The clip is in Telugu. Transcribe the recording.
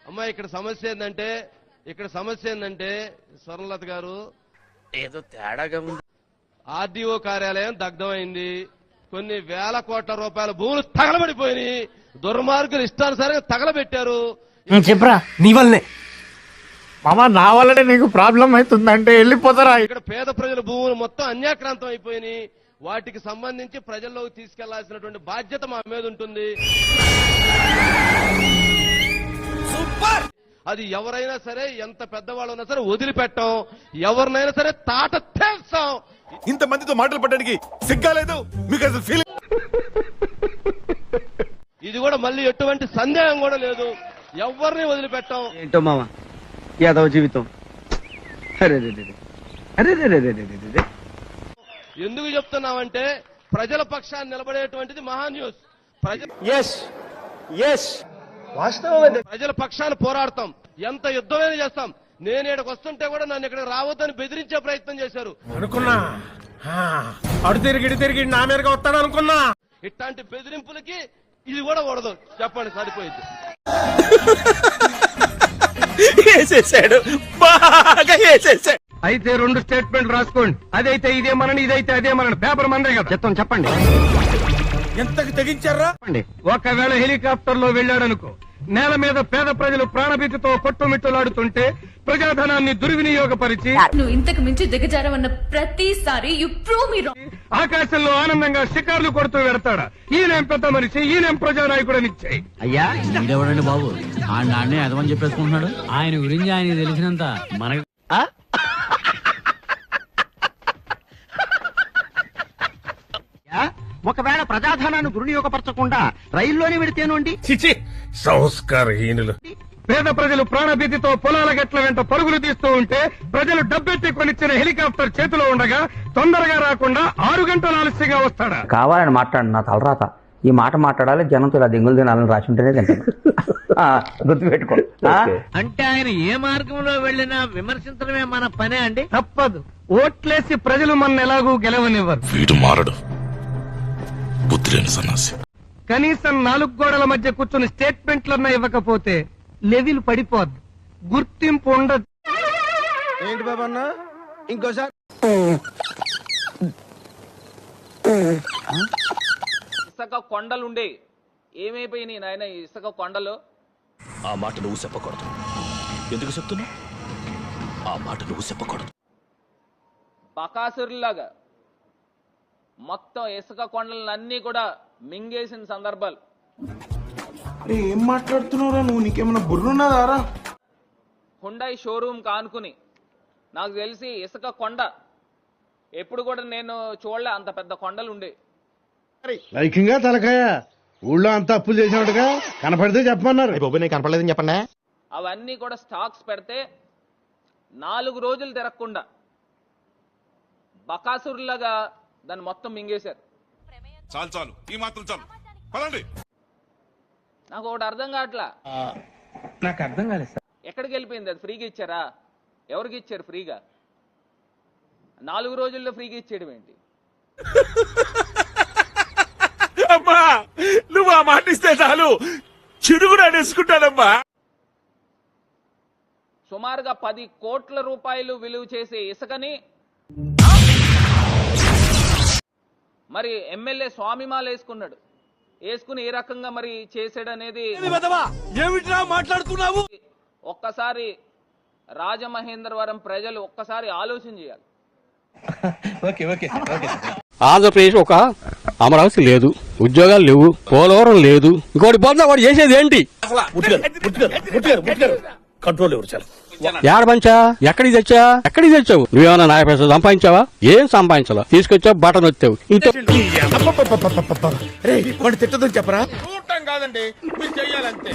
అమ్మా ఇక్కడ సమస్య ఏంటంటే స్వర్ణలత గారు ఏదో తేడాగా ఉంది. ఆర్డీఓ కార్యాలయం దగ్ధమైంది. కొన్ని వేల కోట్ల రూపాయల భూములు తగలబడిపోయినాయి. దుర్మార్గులు ఇష్టానుసారంగా తగలబెట్టారు. చెప్పరా నీ వల్లనే మామా, నా వల్లనే నీకు ప్రాబ్లం అవుతుందంటే వెళ్ళిపోతారా. ఇక్కడ పేద ప్రజల భూములు మొత్తం అన్యాక్రాంతం అయిపోయినాయి. వాటికి సంబంధించి ప్రజల్లోకి తీసుకెళ్లాల్సినటువంటి బాధ్యత మా మీద ఉంటుంది. సూపర్. అది ఎవరైనా సరే, ఎంత పెద్దవాళ్ళు ఉన్నా సరే వదిలిపెట్టాం. ఎవరినైనా సరే తాట తీస్తాం. ఇంతమందితో మాటలు పడడానికి సిగ్గాలేదు మీకు అసలు ఫీల్? ఇది కూడా మళ్ళీ ఎటువంటి సందేహం కూడా లేదు. ఎవరిని వదిలిపెట్టాం. ఏంటో మామ యాదవ జీవితం. అరే ఎందుకు చెప్తున్నామంటే ప్రజల పక్షాన్ని నిలబడేటువంటిది మహా న్యూస్. ప్రజల పక్షాన్ని పోరాడతాం. ఎంత యుద్ధమైనా చేస్తాం. నేను ఇక్కడికి వస్తుంటే కూడా నన్ను ఇక్కడ రావద్దని బెదిరించే ప్రయత్నం చేశారు. అనుకున్నా అడు తిరిగి నా మీదగా వస్తాడు అనుకున్నా. ఇట్లాంటి బెదిరింపులకి ఇది కూడా కూడదు. చెప్పండి, సరిపోయింది. వేసేసాడు, బాగా వేసేసాడు. అయితే 2 స్టేట్మెంట్ రాసుకోండి. అదైతే ఇదే మనని, ఇదైతే అదే మనని. పేపర్ మందే కదా. చెప్తాం చెప్పండి. ఎంతకు తెగించారా? ఒకవేళ హెలికాప్టర్ లో వెళ్ళాడనుకో, నేల మీద పేద ప్రజలు ప్రాణభీతితో కొట్టుమిట్టులాడుతుంటే ప్రజాధనాన్ని దుర్వినియోగపరిచి నువ్వు ఇంతకు మించి దిగజారవన్న ప్రతిసారి యు ప్రూవ్ మీ రాంగ్. ఆకాశంలో ఆనందంగా షికార్లు కొడుతూ వెడతాడా. ఈయనేం పెద్ద మనిషి, ఈయనేం ప్రజానాయకుడనిచ్చాయి. అయ్యా వీడెవడండి బాబు? ఆయన నాన్నే అదమని చెప్పేసుకుంటున్నాడు. ఆయన గురించి ఆయన తెలిసినంత మనకి ఒకవేళ ప్రజాధనాన్ని దుర్వినియోగపరచకుండా రైల్లోనే వెడితేనండి. సంస్కారహీనులు. పేద ప్రజలు ప్రాణభీతితో పొలాల గట్ల వెంట పరుగులు తీస్తూ ఉంటే ప్రజలు డబ్బెట్టి కొనిచ్చిన హెలికాప్టర్ చేతిలో ఉండగా తొందరగా రాకుండా 6 గంటలు ఆలస్యంగా వస్తాడా. కావాలని మాట్లాడు, నా తలరాత. ఈ మాట మాట్లాడాలి, జనంతో ఇలా దింగులు తినాలని రాసి ఉంటేనే తింటాను. గుర్తుపెట్టుకో. అంటే ఆయన ఏ మార్గంలో వెళ్ళినా విమర్శించడమే మన పనే అండి. తప్పదు. ఓట్లేసి ప్రజలు మన ఎలాగూ గెలవనివ్వరు. వీడు మారడు, బుద్ధి లేని సన్నాసి. కనీసం 4 గోడల మధ్య కూర్చుని స్టేట్మెంట్లన్నా ఇవ్వకపోతే లెవెల్ పడిపోద్ది, గుర్తింపు ఉండదు. ఏంటి బాబన్న ఇంకోసారి? ఇసుక కొండలుండే ఏమైపోయినాయి నాయన ఇసుక కొండలు? ఆ మాట నువ్వు చెప్పకూడదు. ఎందుకు చెప్తున్నావు? ఆ మాట నువ్వు చెప్పకూడదు. బకాసురులాగా మొత్తం ఇసుక కొండలన్నీ కూడా మింగేసిన సందర్భాలు. ఏం మాట్లాడుతున్నావురా నువ్వు? నీకేమన్నా బుర్రున్నదారా? హుండాయ్ షోరూమ్ కానుకుని నాకు తెలిసి ఇసుక కొండ ఎప్పుడు కూడా నేను చూడలే, అంత పెద్ద కొండలు ఉండే. లైకింగా తలకాయ ఊళ్ళో అంతా అప్పులు చేసినట్టుగా కనపడితే చెప్పమన్నారు. కనపడలేదని చెప్పండి. అవన్నీ కూడా స్టాక్స్ పెడితే 4 రోజులు తిరగకుండా బకాసురులాగా దాన్ని మొత్తం మింగేశారు. చాలు ఈ మాత్రం చాలు, పదండి. నాకు ఒకటి అర్థం కావట్లా. నాకు అర్థం కాలేదు సార్. ఎక్కడికి వెళ్ళిపోయింది అది? ఫ్రీగా ఇచ్చారా? ఎవరికి ఇచ్చారు ఫ్రీగా? 4 రోజుల్లో ఫ్రీగా ఇచ్చేయడం ఏంటి? అమ్మా నువ్వు ఆ మాట ఇస్తే చాలు, చిరుగుడు అనేసుకుంటానమ్మా. సుమారుగా 10 కోట్ల రూపాయలు విలువ చేసే ఇసుకని మరి ఎమ్మెల్యే స్వామిమాల వేసుకుని ఏ రకంగా మరి చేసాడనేది ఏమిట్రా మాట్లాడుతున్నావు? ఒక్కసారి రాజమహేంద్రవరం ప్రజలు ఒక్కసారి ఆలోచన చేయాలి. ఆంధ్రప్రదేశ్ ఒక అమరావతి లేదు, ఉద్యోగాలు లేవు, పోలవరం లేదు, ఇంకోటి పోతా వాడు చేసేది ఏంటి? కంట్రోల్ ఎవరు? చాలు. ఏడపంచా? ఎక్కడికి తెచ్చావు? నువ్వేమన్నా నాయపేసా సంపాదించావా? ఏం సంపాదించాలా? తీసుకొచ్చావు, బటన్ వచ్చావు. ఇంట్లో తిట్టదని చెప్పరా? చూడటం కాదండి, మీరు చెయ్యాలంతే.